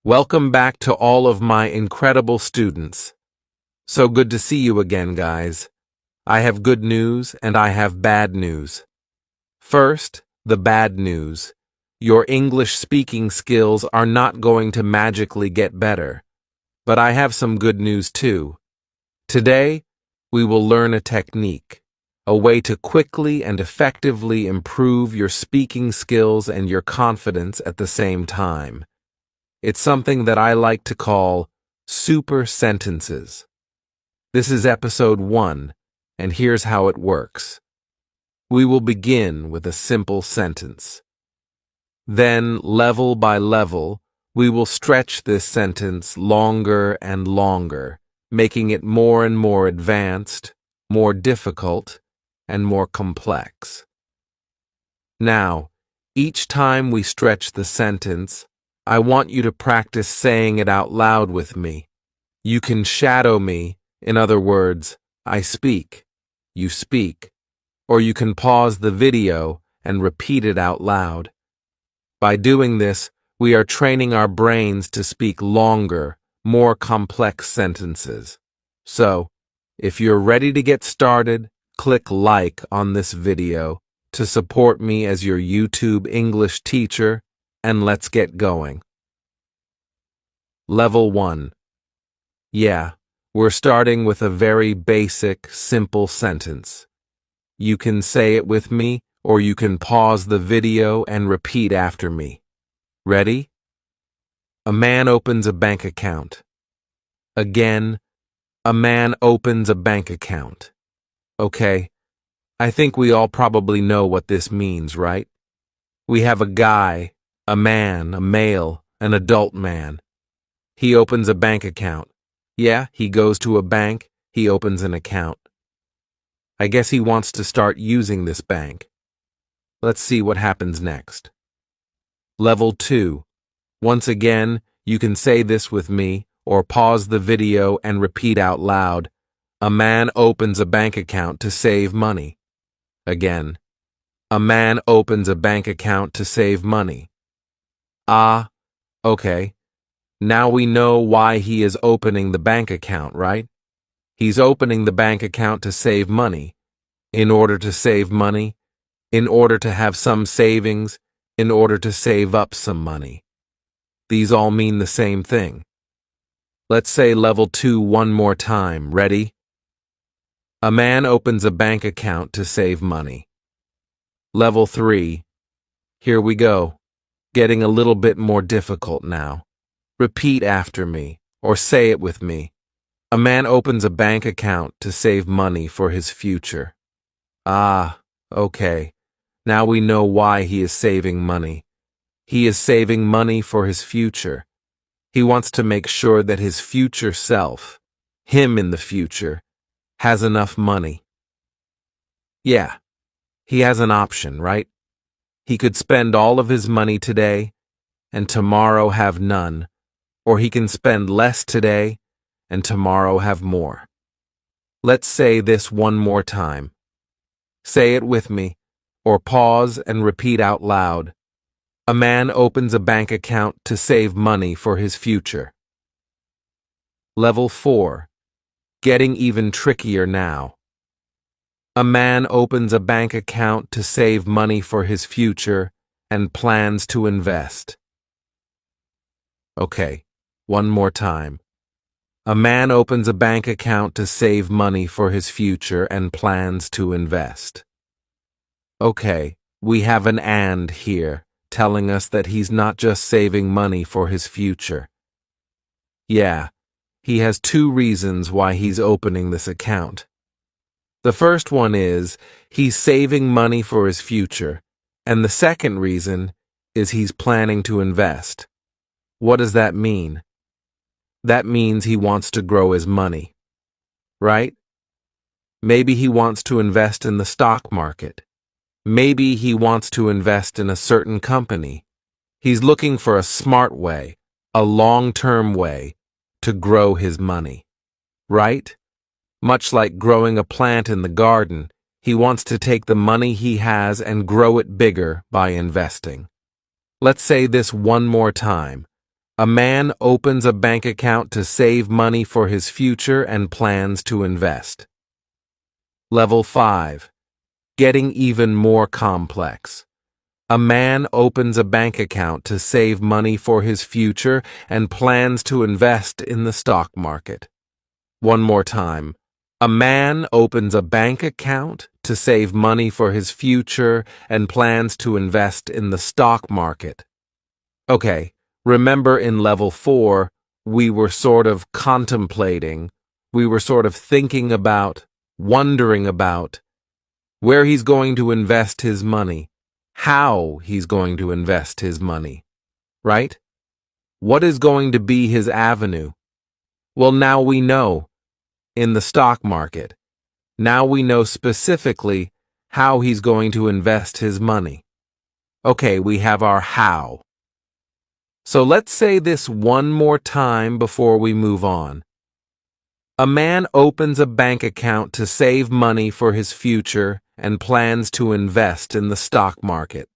Welcome back to all of my incredible students. So good to see you again, guys. I have good news and I have bad news. First, the bad news. Your English speaking skills are not going to magically get better. But I have some good news too. Today, we will learn a technique, a way to quickly and effectively improve your speaking skills and your confidence at the same time. It's something that I like to call super sentences. This is episode 1, and here's how it works. We will begin with a simple sentence. Then, level by level, we will stretch this sentence longer and longer, making it more and more advanced, more difficult, and more complex. Now, each time we stretch the sentence, I want you to practice saying it out loud with me. You can shadow me, in other words, I speak, you speak, or you can pause the video and repeat it out loud. By doing this, we are training our brains to speak longer, more complex sentences. So, if you're ready to get started, click like on this video to support me as your YouTube English teacher, and let's get going. Level 1. Yeah, we're starting with a very basic, simple sentence. You can say it with me, or you can pause the video and repeat after me. Ready? A man opens a bank account. Again, a man opens a bank account. Okay, I think we all probably know what this means, right? We have a guy, a man, a male, an adult man. He opens a bank account. Yeah, he goes to a bank, he opens an account. I guess he wants to start using this bank. Let's see what happens next. Level 2. Once again, you can say this with me, or pause the video and repeat out loud. A man opens a bank account to save money. Again. A man opens a bank account to save money. Ah, okay. Now we know why he is opening the bank account, right? He's opening the bank account to save money. In order to save money, in order to have some savings, in order to save up some money. These all mean the same thing. Let's say level 2 one more time. Ready? A man opens a bank account to save money. Level 3. Here we go. Getting a little bit more difficult now. Repeat after me, or say it with me. A man opens a bank account to save money for his future. Ah, okay. Now we know why he is saving money. He is saving money for his future. He wants to make sure that his future self, him in the future, has enough money. Yeah, he has an option, right? He could spend all of his money today, and tomorrow have none, or he can spend less today, and tomorrow have more. Let's say this one more time. Say it with me, or pause and repeat out loud. A man opens a bank account to save money for his future. Level 4. Getting even trickier now. A man opens a bank account to save money for his future and plans to invest. Okay, one more time. A man opens a bank account to save money for his future and plans to invest. Okay, we have an "and" here, telling us that he's not just saving money for his future. Yeah, he has 2 reasons why he's opening this account. The first one is he's saving money for his future, and the second reason is he's planning to invest. What does that mean? That means he wants to grow his money, right? Maybe he wants to invest in the stock market. Maybe he wants to invest in a certain company. He's looking for a smart way, a long-term way, to grow his money, right? Much like growing a plant in the garden, he wants to take the money he has and grow it bigger by investing. Let's say this one more time. A man opens a bank account to save money for his future and plans to invest. Level 5. Getting even more complex. A man opens a bank account to save money for his future and plans to invest in the stock market. One more time. A man opens a bank account to save money for his future and plans to invest in the stock market. Okay, remember in level 4, we were sort of contemplating, we were sort of thinking about, wondering about where he's going to invest his money, how he's going to invest his money, right? What is going to be his avenue? Well, now we know. In the stock market. Now we know specifically how he's going to invest his money. Okay, we have our how. So let's say this one more time before we move on. A man opens a bank account to save money for his future and plans to invest in the stock market.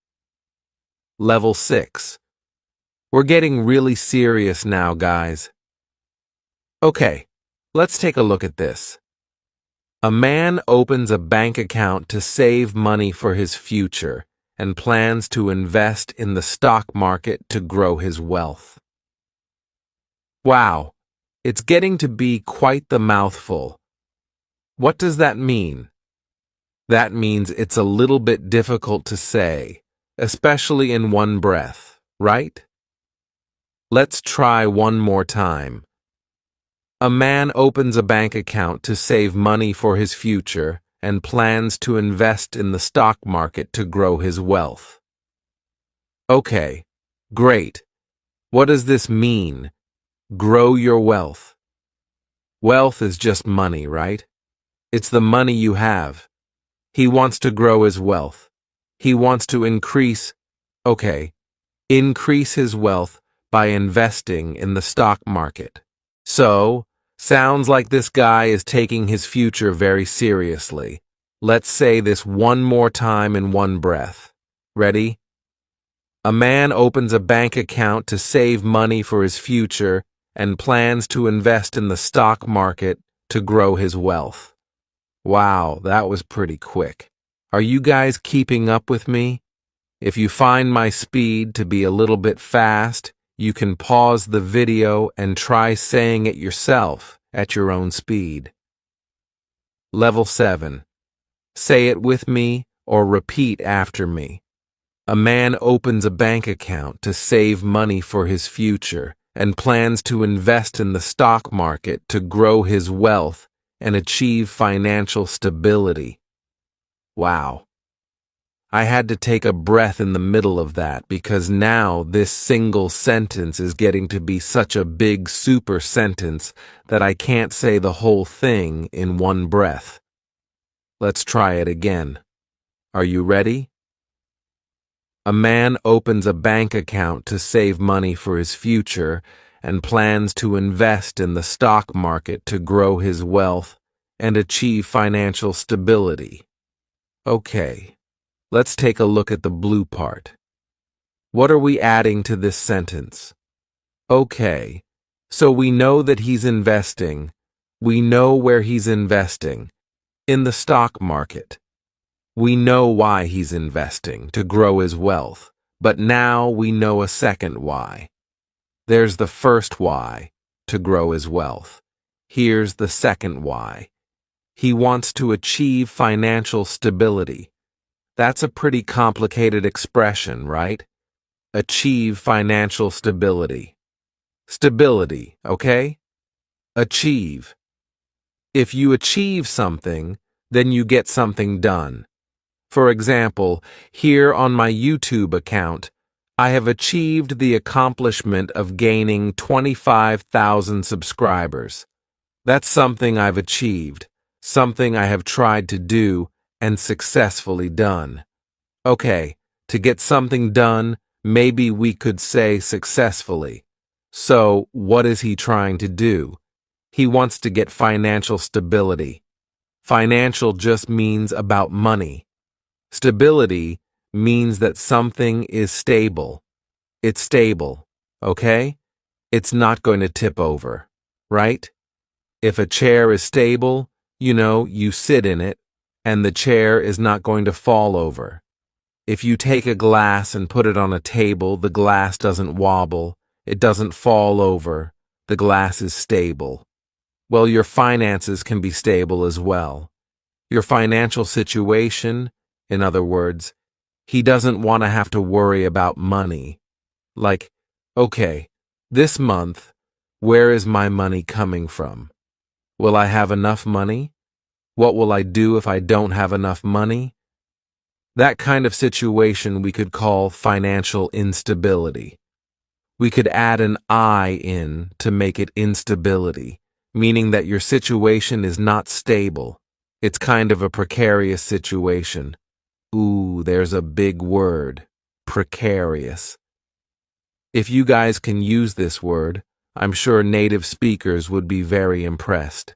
Level 6. We're getting really serious now, guys. Okay. Let's take a look at this. A man opens a bank account to save money for his future and plans to invest in the stock market to grow his wealth. Wow, it's getting to be quite the mouthful. What does that mean? That means it's a little bit difficult to say, especially in one breath, right? Let's try one more time. A man opens a bank account to save money for his future and plans to invest in the stock market to grow his wealth. Okay, great. What does this mean? Grow your wealth. Wealth is just money, right? It's the money you have. He wants to grow his wealth. He wants to increase his wealth by investing in the stock market. So, sounds like this guy is taking his future very seriously. Let's say this one more time in one breath. Ready? A man opens a bank account to save money for his future and plans to invest in the stock market to grow his wealth. Wow, that was pretty quick. Are you guys keeping up with me? If you find my speed to be a little bit fast, you can pause the video and try saying it yourself at your own speed. Level 7. Say it with me or repeat after me. A man opens a bank account to save money for his future and plans to invest in the stock market to grow his wealth and achieve financial stability. Wow. I had to take a breath in the middle of that because now this single sentence is getting to be such a big super sentence that I can't say the whole thing in one breath. Let's try it again. Are you ready? A man opens a bank account to save money for his future and plans to invest in the stock market to grow his wealth and achieve financial stability. Okay. Let's take a look at the blue part. What are we adding to this sentence? Okay, so we know that he's investing. We know where he's investing. In the stock market. We know why he's investing, to grow his wealth. But now we know a second why. There's the first why, to grow his wealth. Here's the second why. He wants to achieve financial stability. That's a pretty complicated expression, right? Achieve financial stability. Stability, okay? Achieve. If you achieve something, then you get something done. For example, here on my YouTube account, I have achieved the accomplishment of gaining 25,000 subscribers. That's something I've achieved, something I have tried to do and successfully done. Okay, to get something done, maybe we could say successfully. So, what is he trying to do? He wants to get financial stability. Financial just means about money. Stability means that something is stable. It's stable, okay? It's not going to tip over, right? If a chair is stable, you sit in it, and the chair is not going to fall over. If you take a glass and put it on a table, the glass doesn't wobble, it doesn't fall over, the glass is stable. Well, your finances can be stable as well. Your financial situation, in other words, he doesn't want to have to worry about money. Like, okay, this month, where is my money coming from? Will I have enough money? What will I do if I don't have enough money? That kind of situation we could call financial instability. We could add an I in to make it instability, meaning that your situation is not stable. It's kind of a precarious situation. Ooh, there's a big word, precarious. If you guys can use this word, I'm sure native speakers would be very impressed.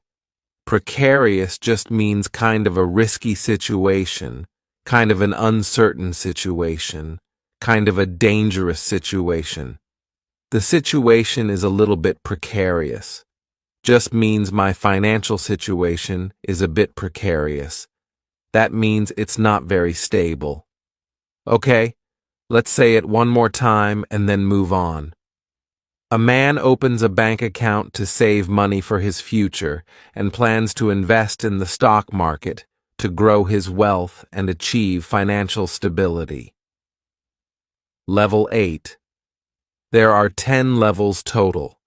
Precarious just means kind of a risky situation, kind of an uncertain situation, kind of a dangerous situation. The situation is a little bit precarious. Just means my financial situation is a bit precarious. That means it's not very stable. Okay, let's say it one more time and then move on. A man opens a bank account to save money for his future and plans to invest in the stock market to grow his wealth and achieve financial stability. Level 8. There are 10 levels total.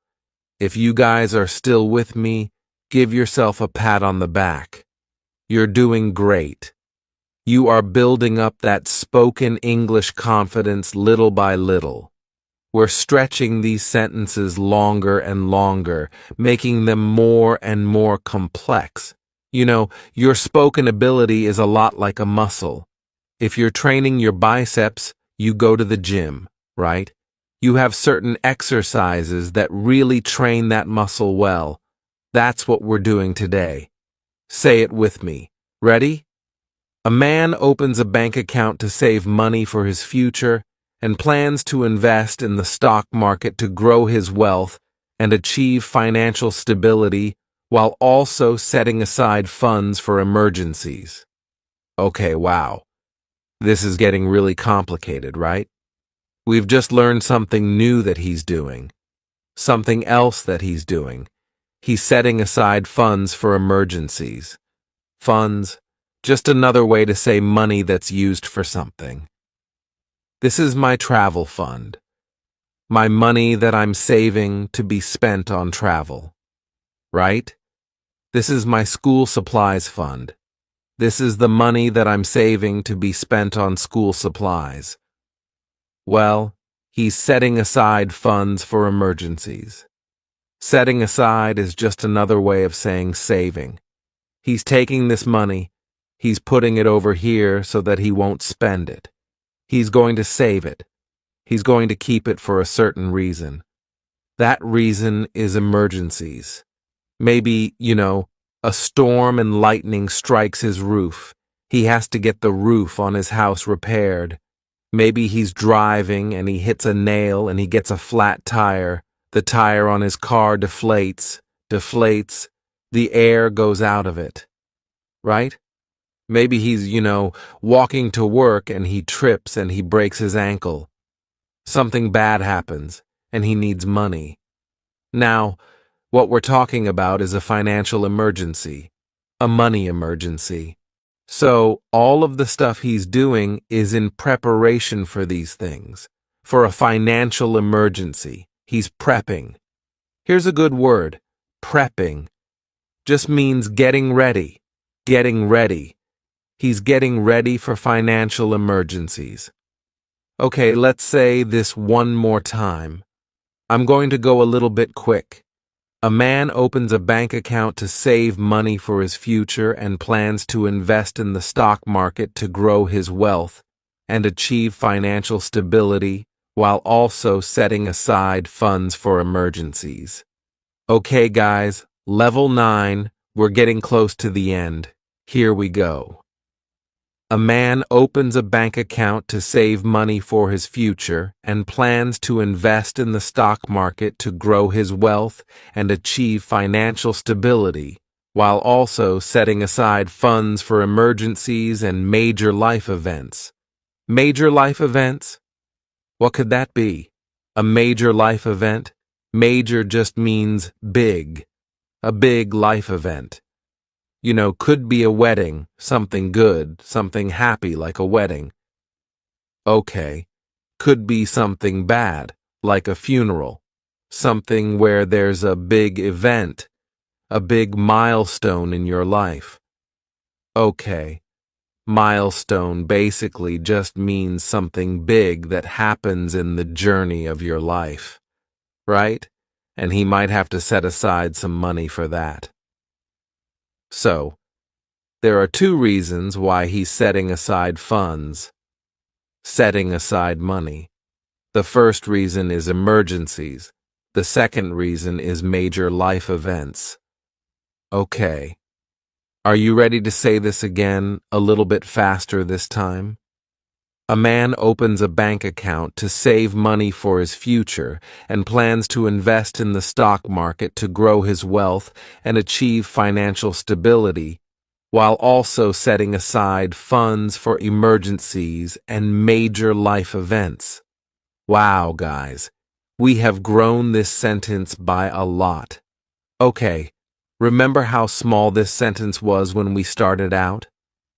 If you guys are still with me, give yourself a pat on the back. You're doing great. You are building up that spoken English confidence little by little. We're stretching these sentences longer and longer, making them more and more complex. Your spoken ability is a lot like a muscle. If you're training your biceps, you go to the gym, right? You have certain exercises that really train that muscle well. That's what we're doing today. Say it with me. Ready? A man opens a bank account to save money for his future and plans to invest in the stock market to grow his wealth and achieve financial stability while also setting aside funds for emergencies. Okay, wow. This is getting really complicated, right? We've just learned something new that he's doing. Something else that he's doing. He's setting aside funds for emergencies. Funds, just another way to say money that's used for something. This is my travel fund. My money that I'm saving to be spent on travel. Right? This is my school supplies fund. This is the money that I'm saving to be spent on school supplies. Well, he's setting aside funds for emergencies. Setting aside is just another way of saying saving. He's taking this money, he's putting it over here so that he won't spend it. He's going to save it. He's going to keep it for a certain reason. That reason is emergencies. Maybe, a storm and lightning strikes his roof. He has to get the roof on his house repaired. Maybe he's driving and he hits a nail and he gets a flat tire. The tire on his car deflates, the air goes out of it. Right? Maybe he's, walking to work and he trips and he breaks his ankle. Something bad happens and he needs money. Now, what we're talking about is a financial emergency, a money emergency. So all of the stuff he's doing is in preparation for these things, for a financial emergency. He's prepping. Here's a good word, prepping. Just means getting ready, getting ready. He's getting ready for financial emergencies. Okay, let's say this one more time. I'm going to go a little bit quick. A man opens a bank account to save money for his future and plans to invest in the stock market to grow his wealth and achieve financial stability while also setting aside funds for emergencies. Okay, guys, level 9, we're getting close to the end. Here we go. A man opens a bank account to save money for his future and plans to invest in the stock market to grow his wealth and achieve financial stability, while also setting aside funds for emergencies and major life events. Major life events? What could that be? A major life event? Major just means big. A big life event. Could be a wedding, something good, something happy like a wedding. Okay. Could be something bad, like a funeral. Something where there's a big event, a big milestone in your life. Okay. Milestone basically just means something big that happens in the journey of your life, right? And he might have to set aside some money for that. So, there are two reasons why he's setting aside funds. Setting aside money. The first reason is emergencies. The second reason is major life events. Okay. Are you ready to say this again, a little bit faster this time? A man opens a bank account to save money for his future and plans to invest in the stock market to grow his wealth and achieve financial stability, while also setting aside funds for emergencies and major life events. Wow, guys, we have grown this sentence by a lot. Okay, remember how small this sentence was when we started out?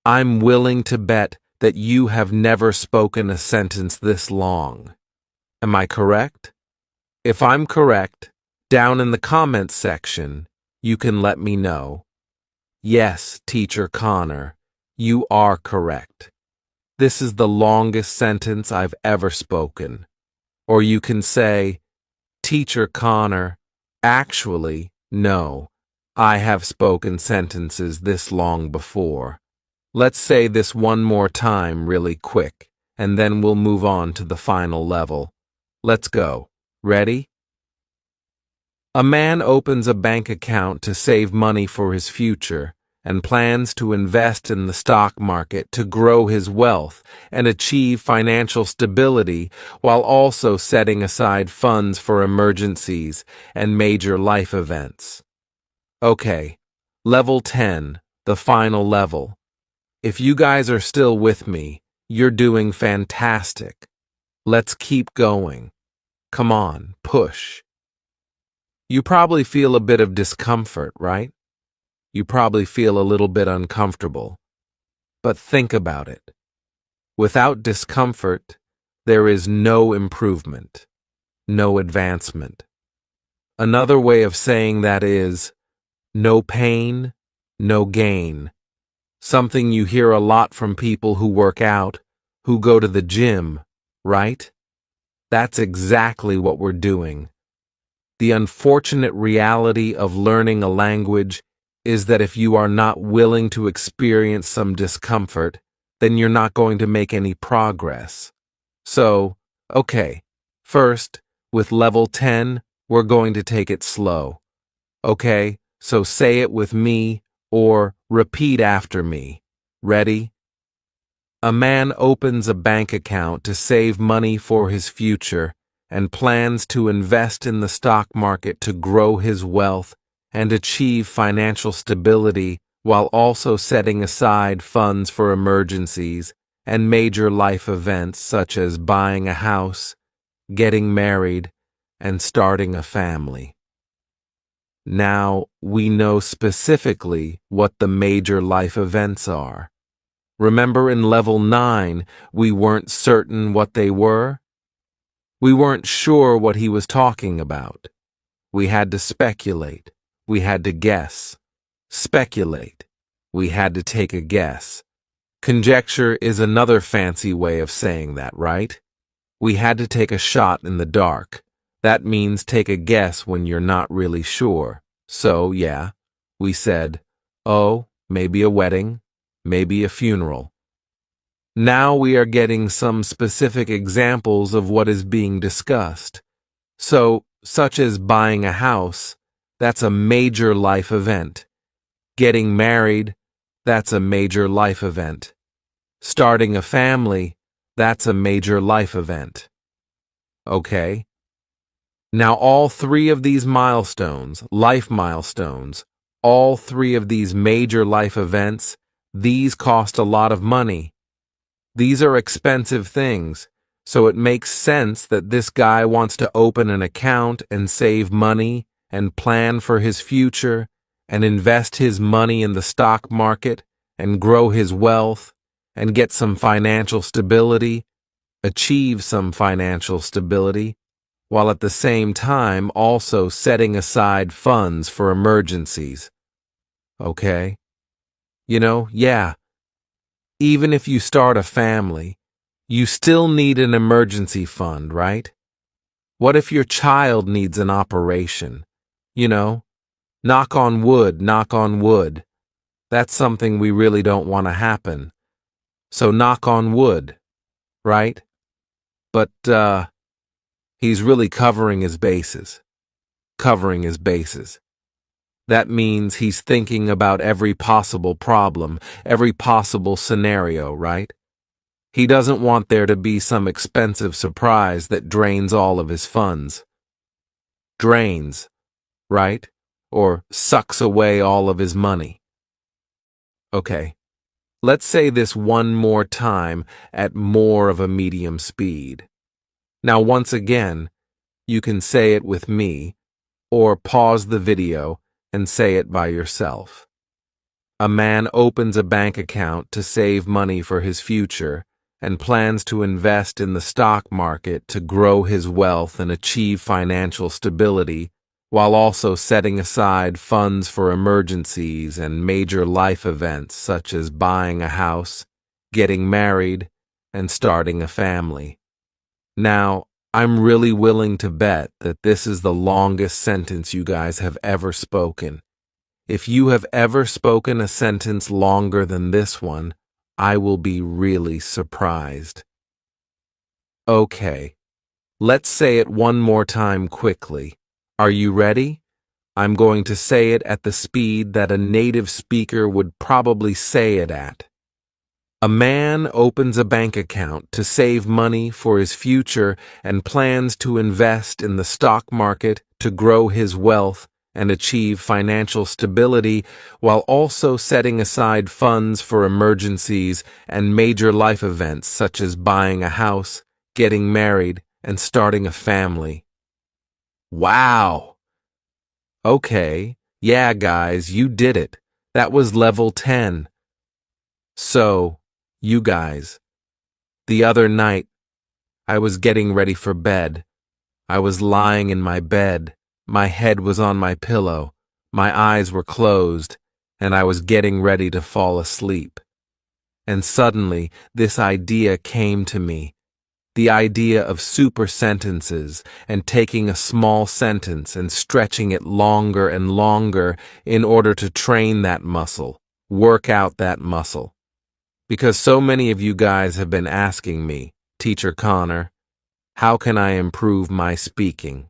I'm willing to bet that you have never spoken a sentence this long. Am I correct? If I'm correct, down in the comments section, you can let me know. Yes, Teacher Connor, you are correct. This is the longest sentence I've ever spoken. Or you can say, Teacher Connor, actually, no, I have spoken sentences this long before. Let's say this one more time really quick, and then we'll move on to the final level. Let's go. Ready? A man opens a bank account to save money for his future and plans to invest in the stock market to grow his wealth and achieve financial stability while also setting aside funds for emergencies and major life events. Okay, level 10, the final level. If you guys are still with me, you're doing fantastic. Let's keep going. Come on, push. You probably feel a bit of discomfort, right? You probably feel a little bit uncomfortable. But think about it. Without discomfort, there is no improvement, no advancement. Another way of saying that is, no pain, no gain. Something you hear a lot from people who work out, who go to the gym, right? That's exactly what we're doing. The unfortunate reality of learning a language is that if you are not willing to experience some discomfort, then you're not going to make any progress. So, okay, first, with level 10, we're going to take it slow. Okay, so say it with me or repeat after me. Ready? A man opens a bank account to save money for his future and plans to invest in the stock market to grow his wealth and achieve financial stability while also setting aside funds for emergencies and major life events such as buying a house, getting married, and starting a family. Now, we know specifically what the major life events are. Remember in level 9, we weren't certain what they were? We weren't sure what he was talking about. We had to speculate. We had to guess. Speculate. We had to take a guess. Conjecture is another fancy way of saying that, right? We had to take a shot in the dark. That means take a guess when you're not really sure. So, yeah, we said, oh, maybe a wedding, maybe a funeral. Now we are getting some specific examples of what is being discussed. So, such as buying a house, that's a major life event. Getting married, that's a major life event. Starting a family, that's a major life event. Okay? Now all three of these milestones, life milestones, all three of these major life events, these cost a lot of money. These are expensive things, so it makes sense that this guy wants to open an account and save money and plan for his future and invest his money in the stock market and grow his wealth and get some financial stability, achieve some financial stability, while at the same time also setting aside funds for emergencies. Okay? Yeah, even if you start a family, you still need an emergency fund, right? What if your child needs an operation? Knock on wood, knock on wood. That's something we really don't want to happen. So knock on wood, right? But, he's really covering his bases. Covering his bases. That means he's thinking about every possible problem, every possible scenario, right? He doesn't want there to be some expensive surprise that drains all of his funds. Drains, right? Or sucks away all of his money. Okay, let's say this one more time at more of a medium speed. Now once again, you can say it with me, or pause the video and say it by yourself. A man opens a bank account to save money for his future and plans to invest in the stock market to grow his wealth and achieve financial stability, while also setting aside funds for emergencies and major life events such as buying a house, getting married, and starting a family. Now, I'm really willing to bet that this is the longest sentence you guys have ever spoken. If you have ever spoken a sentence longer than this one, I will be really surprised. Okay, let's say it one more time quickly. Are you ready? I'm going to say it at the speed that a native speaker would probably say it at. A man opens a bank account to save money for his future and plans to invest in the stock market to grow his wealth and achieve financial stability, while also setting aside funds for emergencies and major life events such as buying a house, getting married, and starting a family. Wow! Okay, yeah guys, you did it. That was level 10. So, you guys, the other night, I was getting ready for bed. I was lying in my bed. My head was on my pillow. My eyes were closed, and I was getting ready to fall asleep. And suddenly, this idea came to me. The idea of super sentences and taking a small sentence and stretching it longer and longer in order to train that muscle, work out that muscle. Because so many of you guys have been asking me, Teacher Connor, how can I improve my speaking?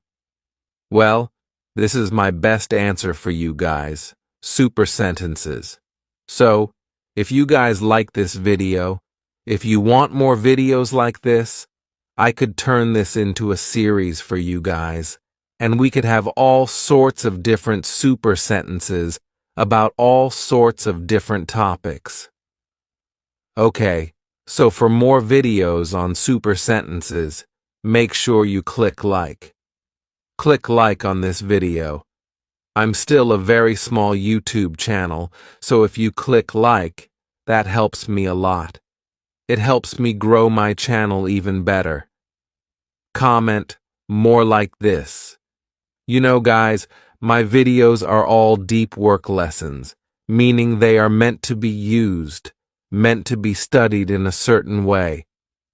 Well, this is my best answer for you guys, super sentences. So, if you guys like this video, if you want more videos like this, I could turn this into a series for you guys, and we could have all sorts of different super sentences about all sorts of different topics. Okay, so for more videos on super sentences, make sure you click like. Click like on this video. I'm still a very small YouTube channel, so if you click like, that helps me a lot. It helps me grow my channel even better. Comment more like this. Guys, my videos are all deep work lessons, meaning they are meant to be used, meant to be studied in a certain way.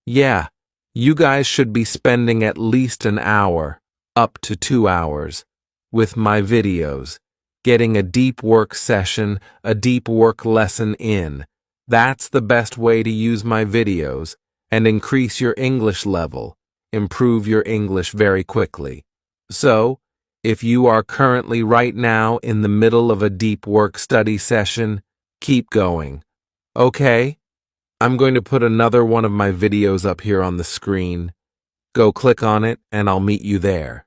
Yeah, you guys should be spending at least an hour, up to 2 hours, with my videos, getting a deep work session, a deep work lesson in. That's the best way to use my videos and increase your English level, improve your English very quickly. So, if you are currently right now in the middle of a deep work study session, keep going. Okay? I'm going to put another one of my videos up here on the screen. Go click on it and I'll meet you there.